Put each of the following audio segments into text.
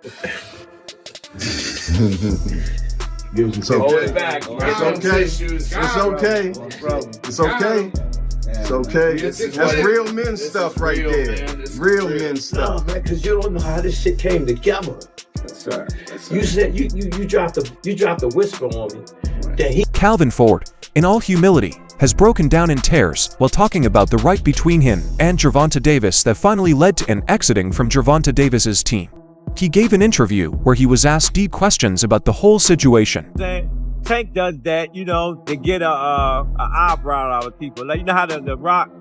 It's okay. It's okay. It's okay. It's okay. It's okay. That's real men stuff right there. Real men stuff. No, man, because you don't know how this shit came together. That's right. You said you dropped a whisper on me that he. Calvin Ford, in all humility, has broken down in tears while talking about the right between him and Gervonta Davis that finally led to an exiting from Gervonta Davis's team. He gave an interview where he was asked deep questions about the whole situation. Tank does that, to get a eyebrow out of people. Like, you know how the Rock,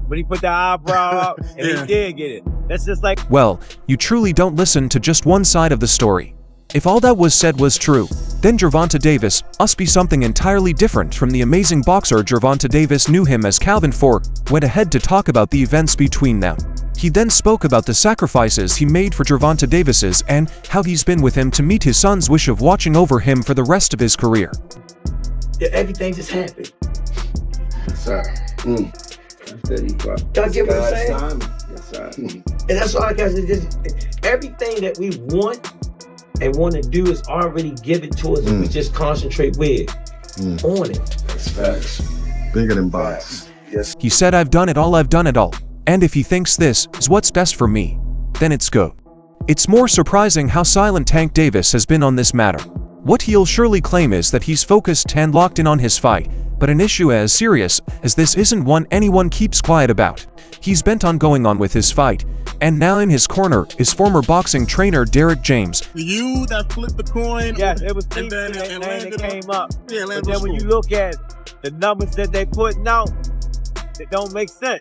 when he put the eyebrow out, and he did get it. That's just like... Well, you truly don't listen to just one side of the story. If all that was said was true, then Gervonta Davis must be something entirely different from the amazing boxer Gervonta Davis knew him as. Calvin Ford went ahead to talk about the events between them. He then spoke about the sacrifices he made for Gervonta Davis's and how he's been with him to meet his son's wish of watching over him for the rest of his career. Everything just happened. Yes, sir. Y'all get what I'm saying? Yes, sir. And that's all I got to do. Everything that we want and want to do is already given to us if we just concentrate on it. That's facts. Bigger than box. Yes. He said, I've done it all. And if he thinks this is what's best for me, then it's go. It's more surprising how silent Tank Davis has been on this matter. What he'll surely claim is that he's focused and locked in on his fight, but an issue as serious as this isn't one anyone keeps quiet about. He's bent on going on with his fight, and now in his corner is former boxing trainer Derrick James. You that flipped the coin. Yeah, it was and it came up. Yeah, but then when you look at the numbers that they putting out, it don't make sense.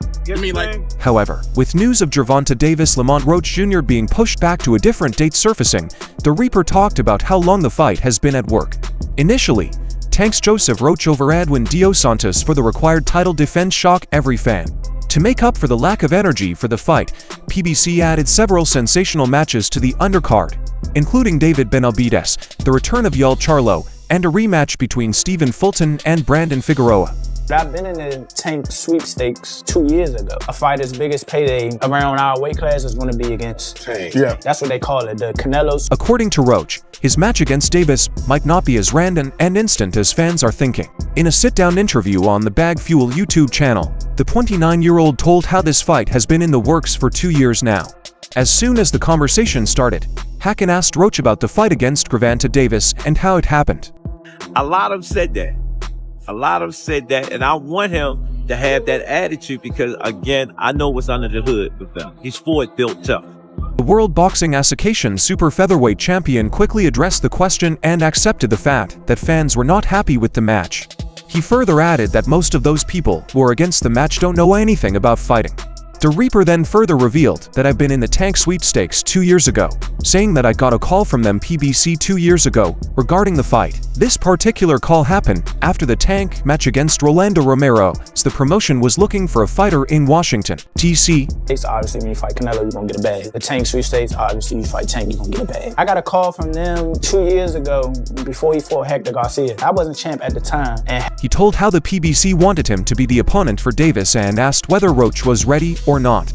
However, with news of Gervonta Davis Lamont Roach Jr. being pushed back to a different date surfacing, the Reaper talked about how long the fight has been at work. Initially, Tank's Joseph Roach over Edwin Dos Santos for the required title defense shocked every fan. To make up for the lack of energy for the fight, PBC added several sensational matches to the undercard, including David Benavidez, the return of Yoel Charlo, and a rematch between Stephen Fulton and Brandon Figueroa. I've been in the Tank sweepstakes 2 years ago. A fighter's biggest payday around our weight class is going to be against Tank. Yeah, that's what they call it, the Canelos. According to Roach, his match against Davis might not be as random and instant as fans are thinking. In a sit-down interview on the Bag Fuel YouTube channel, the 29-year-old told how this fight has been in the works for 2 years now. As soon as the conversation started, Hacken asked Roach about the fight against Gervonta Davis and how it happened. A lot of them said that. And I want him to have that attitude because, again, I know what's under the hood with him. He's Ford built tough. The World Boxing Association super featherweight champion quickly addressed the question and accepted the fact that fans were not happy with the match. He further added that most of those people who are against the match don't know anything about fighting. The Reaper then further revealed that I've been in the Tank sweepstakes 2 years ago, saying that I got a call from them PBC 2 years ago regarding the fight. This particular call happened after the Tank match against Rolando Romero, so the promotion was looking for a fighter in Washington, D.C. Obviously, when you fight Canelo, you're going to get a bag. The Tank sweepstakes, obviously, you fight Tank, you're going to get a bag. I got a call from them 2 years ago before he fought Hector Garcia. I wasn't champ at the time. And he told how the PBC wanted him to be the opponent for Davis and asked whether Roach was ready or not.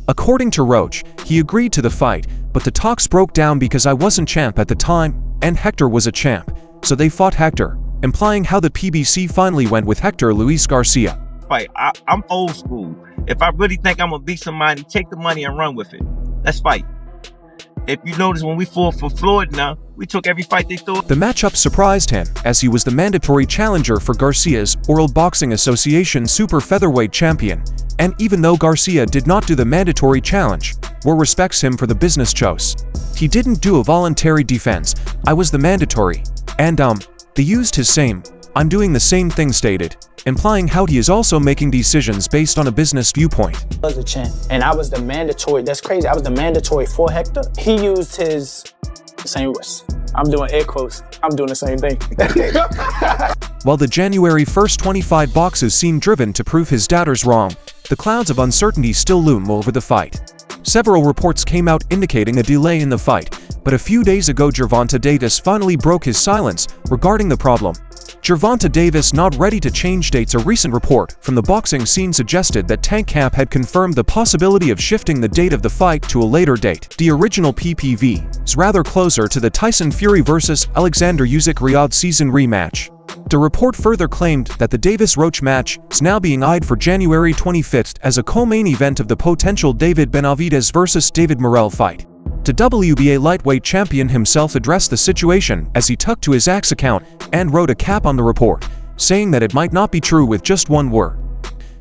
According to Roach, he agreed to the fight, but the talks broke down because I wasn't champ at the time, and Hector was a champ, so they fought Hector, implying how the PBC finally went with Hector Luis Garcia. I'm old school. If I really think I'm gonna beat somebody, take the money and run with it. Let's fight. If you notice, when we fought for Floyd now, we took every fight they threw. The matchup surprised him, as he was the mandatory challenger for Garcia's World Boxing Association super featherweight champion. And even though Garcia did not do the mandatory challenge, War respects him for the business choice. He didn't do a voluntary defense, I was the mandatory. And they used his same, I'm doing the same thing stated, implying how he is also making decisions based on a business viewpoint. I was a champ, and I was the mandatory, that's crazy, I was the mandatory for Hector. He used his same, I'm doing air quotes, I'm doing the same thing. While the January 1st 25 boxes seem driven to prove his doubters wrong, the clouds of uncertainty still loom over the fight. Several reports came out indicating a delay in the fight, but a few days ago Gervonta Davis finally broke his silence regarding the problem. Gervonta Davis not ready to change dates. A recent report from the boxing scene suggested that Tank Camp had confirmed the possibility of shifting the date of the fight to a later date. The original PPV is rather closer to the Tyson Fury vs. Alexander Usyk Riyadh season rematch. The report further claimed that the Davis-Roach match is now being eyed for January 25th as a co-main event of the potential David Benavidez vs. David Morrell fight. The WBA lightweight champion himself addressed the situation as he took to his X account and wrote a cap on the report, saying that it might not be true with just one word.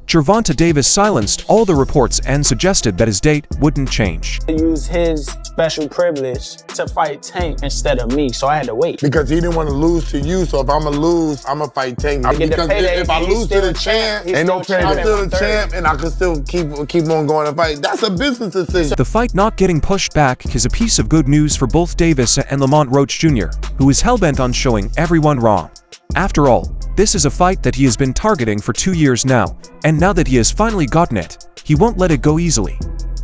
Gervonta Davis silenced all the reports and suggested that his date wouldn't change. He used his special privilege to fight Tank instead of me, so I had to wait. Because he didn't want to lose to you, so if I'm going to lose, I'm going to fight Tank. Because if I lose to the champ, ain't no payday. I'm still the champ, and I can still keep on going and fight. That's a business decision. The fight not getting pushed back is a piece of good news for both Davis and Lamont Roach Jr., who is hellbent on showing everyone wrong. After all, this is a fight that he has been targeting for 2 years now, and now that he has finally gotten it, he won't let it go easily.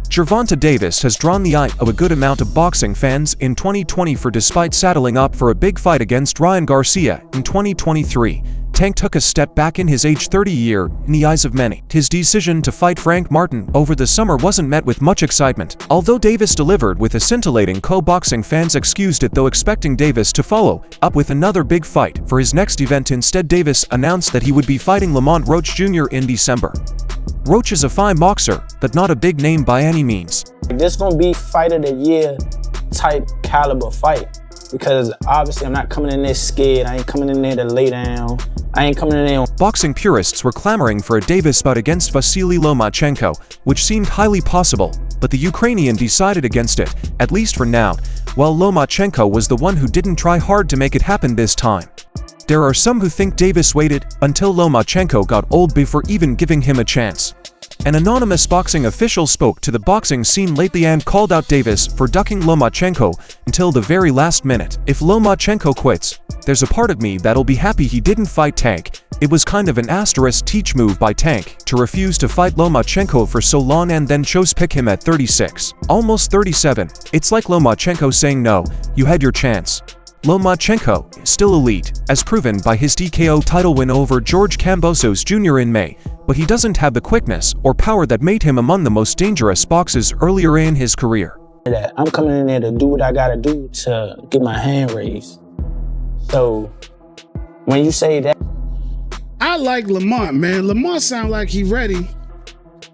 Gervonta Davis has drawn the eye of a good amount of boxing fans in 2020 for despite saddling up for a big fight against Ryan Garcia in 2023. Tank took a step back in his age 30 year in the eyes of many. His decision to fight Frank Martin over the summer wasn't met with much excitement, although Davis delivered with a scintillating co-boxing. Fans excused it though, expecting Davis to follow up with another big fight for his next event. Instead, Davis announced that he would be fighting Lamont Roach Jr. in December. Roach is a fine boxer, but not a big name by any means. This gonna be fight of the year type caliber fight, because obviously I'm not coming in there scared. I ain't coming in there to lay down. I ain't coming in there. Boxing purists were clamoring for a Davis bout against Vasily Lomachenko, which seemed highly possible, but the Ukrainian decided against it, at least for now, while Lomachenko was the one who didn't try hard to make it happen this time. There are some who think Davis waited until Lomachenko got old before even giving him a chance. An anonymous boxing official spoke to the boxing scene lately and called out Davis for ducking Lomachenko until the very last minute. If Lomachenko quits, there's a part of me that'll be happy he didn't fight Tank. It was kind of an asterisk teach move by Tank to refuse to fight Lomachenko for so long and then chose pick him at 36, almost 37. It's like Lomachenko saying no, you had your chance. Lomachenko is still elite, as proven by his TKO title win over George Kambosos Jr. in May, but he doesn't have the quickness or power that made him among the most dangerous boxers earlier in his career. I'm coming in there to do what I gotta do to get my hand raised. So, when you say that... I like Lamont, man. Lamont sound like he ready.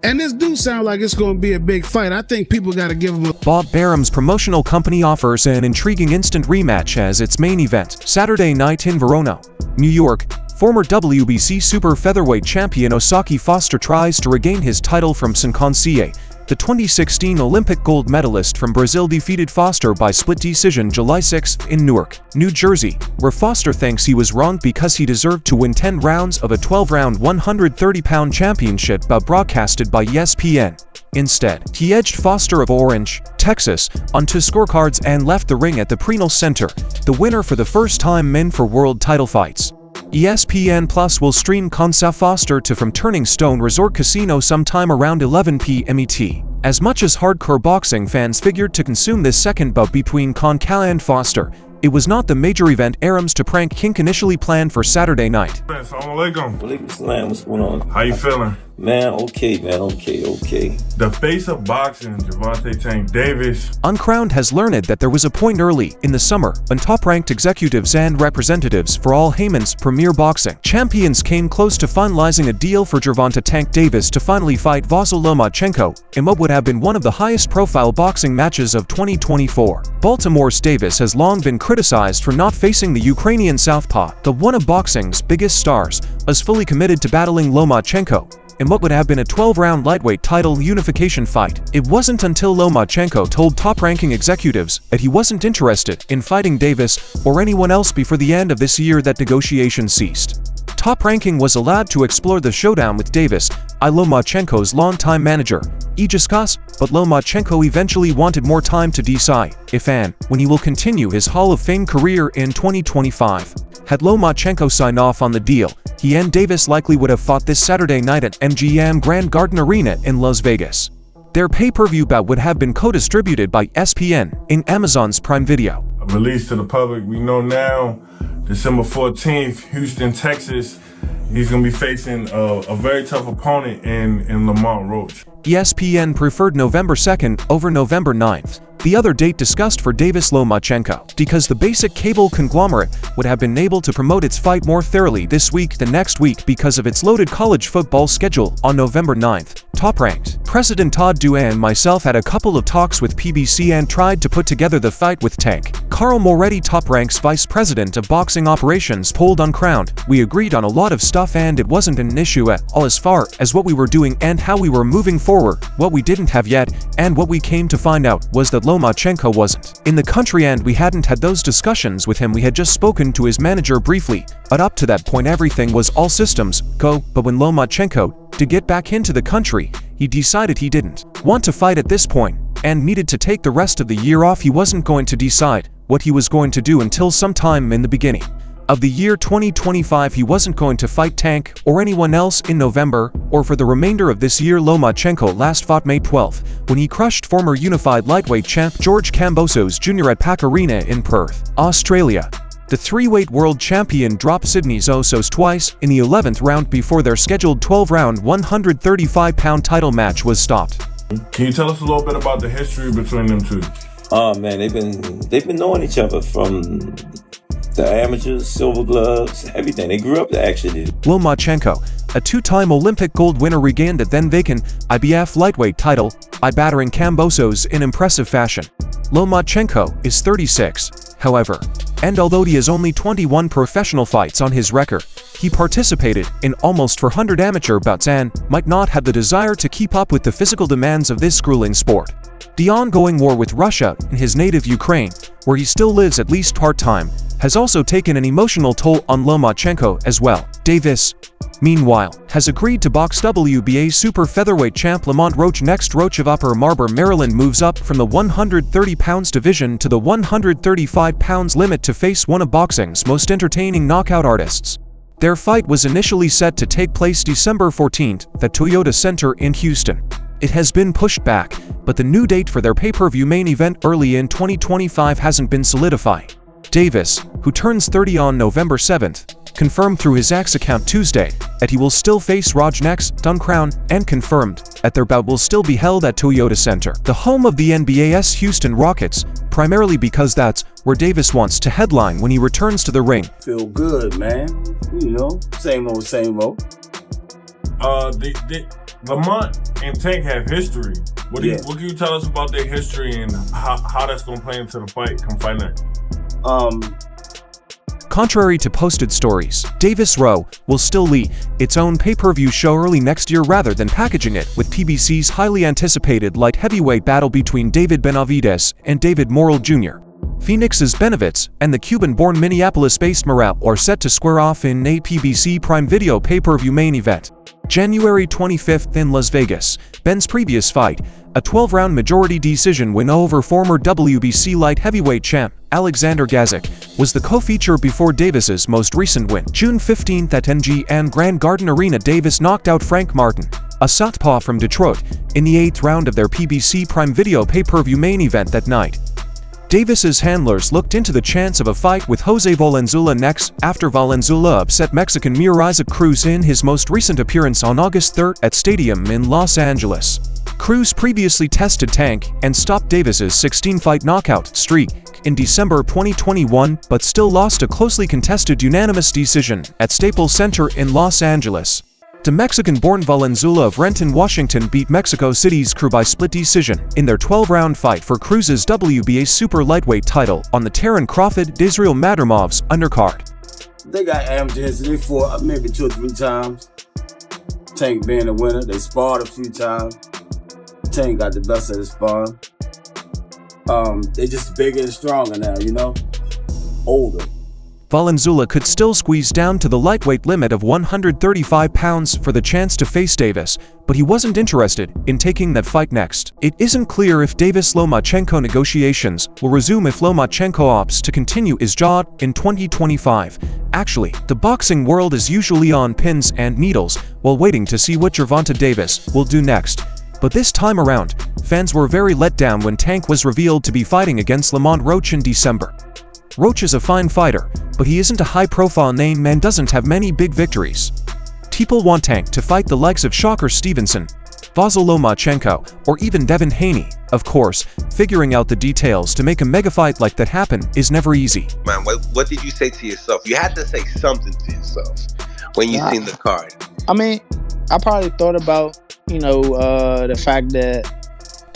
And this do sound like it's going to be a big fight. I think people got to give him a... Bob Barum's promotional company offers an intriguing instant rematch as its main event. Saturday night in Verona, New York, former WBC super featherweight champion Osaki Foster tries to regain his title from Sinconcie. The 2016 Olympic gold medalist from Brazil defeated Foster by split decision July 6 in Newark, New Jersey, where Foster thinks he was wronged because he deserved to win 10 rounds of a 12-round 130-pound championship bout broadcasted by ESPN. Instead, he edged Foster of Orange, Texas, onto scorecards and left the ring at the Prenatal Center, the winner for the first time men for world title fights. ESPN Plus will stream Consa Foster to from Turning Stone Resort Casino sometime around 11 p.m. ET. As much as hardcore boxing fans figured to consume this second bout between Conca and Foster, it was not the major event Arams to prank Kink initially planned for Saturday night. Assalamu alaikum. Walaikum salam. What's going on? How you feeling? Man, okay, man. Okay. The face of boxing, Gervonta Tank Davis. Uncrowned has learned that there was a point early in the summer when top-ranked executives and representatives for all Heyman's premier boxing champions came close to finalizing a deal for Gervonta Tank Davis to finally fight Vasily Lomachenko in what would have been one of the highest-profile boxing matches of 2024. Baltimore's Davis has long been criticized for not facing the Ukrainian southpaw, the one of boxing's biggest stars, as fully committed to battling Lomachenko in what would have been a 12-round lightweight title unification fight. It wasn't until Lomachenko told top-ranking executives that he wasn't interested in fighting Davis or anyone else before the end of this year that negotiations ceased. Top Ranking was allowed to explore the showdown with Davis, Lomachenko's longtime manager, Ijaskas, but Lomachenko eventually wanted more time to decide if and when he will continue his Hall of Fame career in 2025. Had Lomachenko signed off on the deal, he and Davis likely would have fought this Saturday night at MGM Grand Garden Arena in Las Vegas. Their pay-per-view bout would have been co-distributed by ESPN in Amazon's Prime Video. Released to the public, we know now December 14th, Houston, Texas. He's going to be facing a very tough opponent in Lamont Roach. ESPN preferred November 2nd over November 9th, the other date discussed for Davis Lomachenko, because the basic cable conglomerate would have been able to promote its fight more thoroughly this week than next week because of its loaded college football schedule on November 9th. Top ranked. President Todd Duane and myself had a couple of talks with PBC and tried to put together the fight with Tank. Carl Moretti, Top Rank's vice president of boxing operations, polled on Crowned. We agreed on a lot of stuff and it wasn't an issue at all as far as what we were doing and how we were moving forward. What we didn't have yet, and what we came to find out, was that Lomachenko wasn't in the country and we hadn't had those discussions with him. We had just spoken to his manager briefly, but up to that point everything was all systems go. But when Lomachenko to get back into the country, he decided he didn't want to fight at this point and needed to take the rest of the year off. He wasn't going to decide what he was going to do until sometime in the beginning of the year 2025. He wasn't going to fight Tank or anyone else in November or for the remainder of this year. Lomachenko last fought May 12th when he crushed former unified lightweight champ George Kambosos Jr. at Pac Arena in Perth, Australia. The three-weight world champion dropped Sydney Zosos twice in the 11th round before their scheduled 12-round 135-pound title match was stopped. Can you tell us a little bit about the history between them two? Oh man, they've been knowing each other from the amateurs, silver gloves, everything. They grew up actually. Lomachenko, a two-time Olympic gold winner, regained the then vacant IBF lightweight title by battering Kambosos in impressive fashion. Lomachenko is 36, however, and although he has only 21 professional fights on his record, he participated in almost 400 amateur bouts and might not have the desire to keep up with the physical demands of this grueling sport. The ongoing war with Russia in his native Ukraine, where he still lives at least part-time, has also taken an emotional toll on Lomachenko as well. Davis, meanwhile, has agreed to box WBA super featherweight champ Lamont Roach next. Roach of Upper Marlboro, Maryland, moves up from the 130 pounds division to the 135 pounds limit to face one of boxing's most entertaining knockout artists. Their fight was initially set to take place December 14th at Toyota Center in Houston. It has been pushed back, but the new date for their pay-per-view main event early in 2025 hasn't been solidified. Davis, who turns 30 on November 7th, confirmed through his X account Tuesday that he will still face Raj next on Crown, and confirmed that their bout will still be held at Toyota Center, the home of the NBA's Houston Rockets, primarily because that's where Davis wants to headline when he returns to the ring. Feel good, man. You know, same old, same old. Lamont and Tank have history. What can you tell us about their history and how that's going to play into the fight come fight night? Contrary to posted stories, Davis Row will still lead its own pay-per-view show early next year rather than packaging it with PBC's highly anticipated light heavyweight battle between David Benavidez and David Morrell Jr. Phoenix's Benavidez and the Cuban-born Minneapolis-based Morrell are set to square off in a PBC Prime Video pay-per-view main event January 25th in Las Vegas. Ben's previous fight, a 12-round majority decision win over former WBC light heavyweight champ Alexander Gazik, was the co-feature before Davis's most recent win. June 15th at NG and Grand Garden Arena, Davis knocked out Frank Martin, a southpaw from Detroit, in the 8th round of their PBC Prime Video pay-per-view main event that night. Davis's handlers looked into the chance of a fight with Jose Valenzuela next after Valenzuela upset Mexican Mir Isaac Cruz in his most recent appearance on August 3rd at Stadium in Los Angeles. Cruz previously tested Tank and stopped Davis's 16-fight knockout streak in December 2021, but still lost a closely contested unanimous decision at Staples Center in Los Angeles. The Mexican-born Valenzuela of Renton, Washington beat Mexico City's Crew by split decision in their 12-round fight for Cruz's WBA super lightweight title on the Terran Crawford-Israel Madamov's undercard. They got amateur history. They fought maybe 2 or 3 times. Tank being the winner. They sparred a few times. Tank got the best of the sparring. They just bigger and stronger now, you know? Older. Valenzuela could still squeeze down to the lightweight limit of 135 pounds for the chance to face Davis, but he wasn't interested in taking that fight next. It isn't clear if Davis-Lomachenko negotiations will resume if Lomachenko opts to continue his job in 2025. Actually, the boxing world is usually on pins and needles while waiting to see what Gervonta Davis will do next. But this time around, fans were very let down when Tank was revealed to be fighting against Lamont Roach in December. Roach is a fine fighter, but he isn't a high-profile name and doesn't have many big victories. People want Tank to fight the likes of Shocker Stevenson, Vasyl Lomachenko, or even Devin Haney. Of course, figuring out the details to make a mega fight like that happen is never easy. Man, what did you say to yourself? You had to say something to yourself when you seen the card. I mean, I probably thought about, the fact that.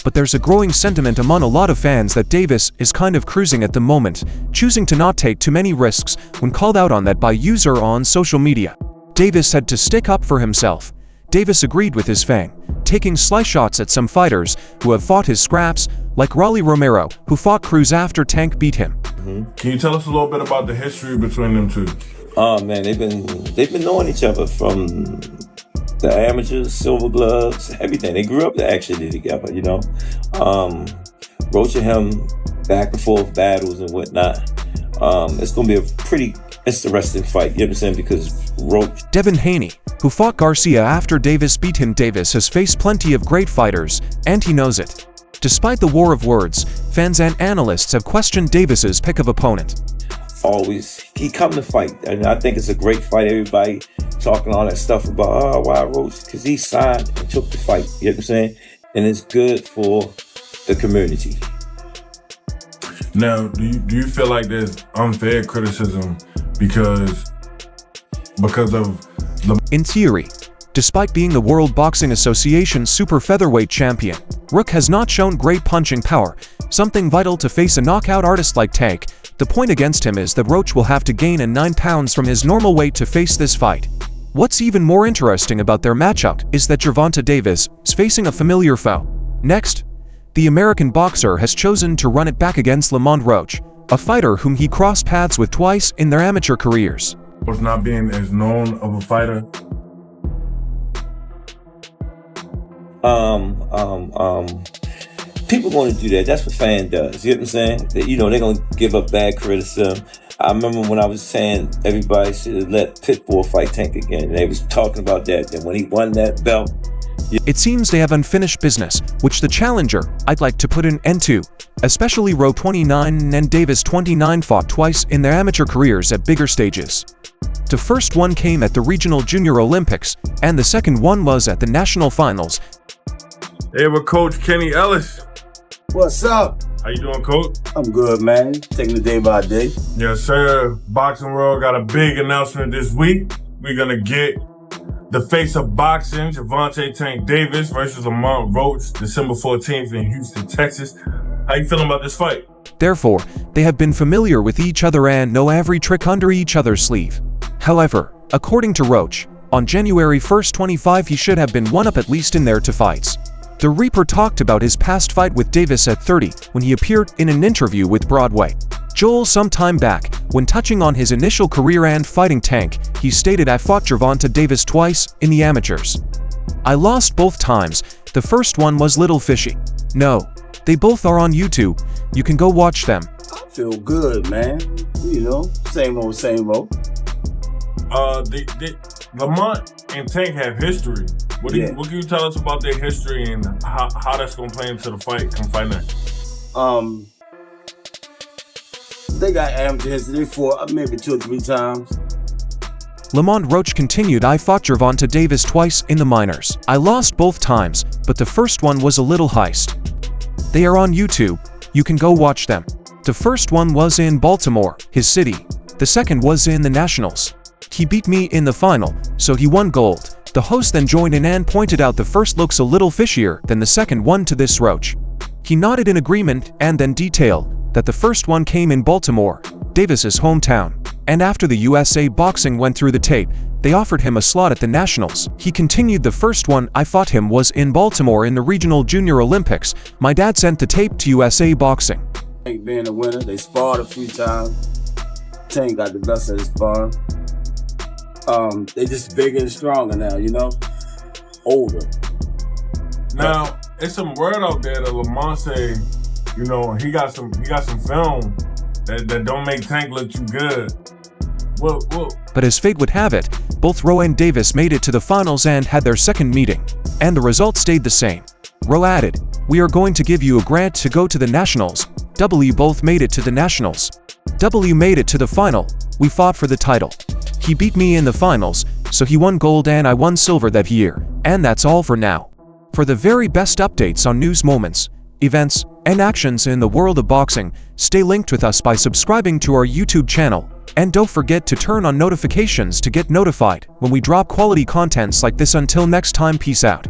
But there's a growing sentiment among a lot of fans that Davis is kind of cruising at the moment, choosing to not take too many risks when called out on that by user on social media. Davis had to stick up for himself. Davis agreed with his fan, taking sly shots at some fighters who have fought his scraps, like Rolly Romero, who fought Cruz after Tank beat him. Can you tell us a little bit about the history between them two? Oh man, they've been knowing each other from the amateurs, silver gloves, everything. They grew up actually together, Roach and him, back and forth battles and whatnot. It's gonna be a pretty interesting fight, you understand, because Roach. Devin Haney, who fought Garcia after Davis beat him. Davis has faced plenty of great fighters, and he knows it. Despite the war of words, fans and analysts have questioned Davis's pick of opponent. Always, he come to fight, and I think it's a great fight. Everybody talking all that stuff about, why Roach? Because he signed and took the fight, you know what I'm saying? And it's good for the community. Now, do you feel like there's unfair criticism because of the... In theory, despite being the World Boxing Association super featherweight champion, Rook has not shown great punching power, something vital to face a knockout artist like Tank. The point against him is that Roach will have to gain 9 pounds from his normal weight to face this fight. What's even more interesting about their matchup is that Gervonta Davis is facing a familiar foe. Next, the American boxer has chosen to run it back against Lamont Roach, a fighter whom he crossed paths with twice in their amateur careers. Was not being as known of a fighter. People going to do that. That's what fan does. You know what I'm saying? They're going to give up bad criticism. I remember when I was saying everybody should let Pitbull fight Tank again. And they was talking about that. And when he won that belt, it seems they have unfinished business, which the challenger I'd like to put an end to. Especially Rowe 29 and Davis 29 fought twice in their amateur careers at bigger stages. The first one came at the Regional Junior Olympics, and the second one was at the National Finals. Hey, we're Coach Kenny Ellis. What's up? How you doing, Coach? I'm good, man. Taking it day by day. Yes, sir. Boxing World got a big announcement this week. We're going to get the face of boxing, Gervonta Tank Davis versus Lamont Roach, December 14th in Houston, Texas. How you feeling about this fight? Therefore, they have been familiar with each other and know every trick under each other's sleeve. However, according to Roach, on January 1st, 25, he should have been one up at least in their 2 fights. The Reaper talked about his past fight with Davis at 30 when he appeared in an interview with Broadway. Joel some time back, when touching on his initial career and fighting Tank, he stated, "I fought Gervonta Davis twice in the amateurs. I lost both times. The first one was little fishy. No, they both are on YouTube. You can go watch them." I feel good, man. Same old, same old. Lamont and Tank have history. What can you tell us about their history and how that's going to play into the fight come fight night? They got amateur history. They fought maybe 2 or 3 times. Lamont Roach continued, "I fought Gervonta Davis twice in the minors. I lost both times, but the first one was a little heist. They are on YouTube. You can go watch them. The first one was in Baltimore, his city. The second was in the Nationals. He beat me in the final, so he won gold." The host then joined in and pointed out the first looks a little fishier than the second one to this Roach. He nodded in agreement and then detailed that the first one came in Baltimore, Davis's hometown, and after the USA Boxing went through the tape, they offered him a slot at the Nationals. He continued, "The first one I fought him was in Baltimore in the Regional Junior Olympics. My dad sent the tape to USA Boxing." Tank being a winner, they sparred a few times. Tank got the best of the sparring. They just bigger and stronger now, older. Now, it's some word out there that Lamont say, he got some film that don't make Tank look too good. Well. But as fate would have it, both Rowe and Davis made it to the finals and had their second meeting, and the result stayed the same. Rowe added, "We are going to give you a grant to go to the Nationals." W both made it to the Nationals. W made it to the final. We fought for the title. He beat me in the finals, so he won gold and I won silver that year. And that's all for now. For the very best updates on news moments, events, and actions in the world of boxing, stay linked with us by subscribing to our YouTube channel. And don't forget to turn on notifications to get notified when we drop quality contents like this. Until next time, peace out.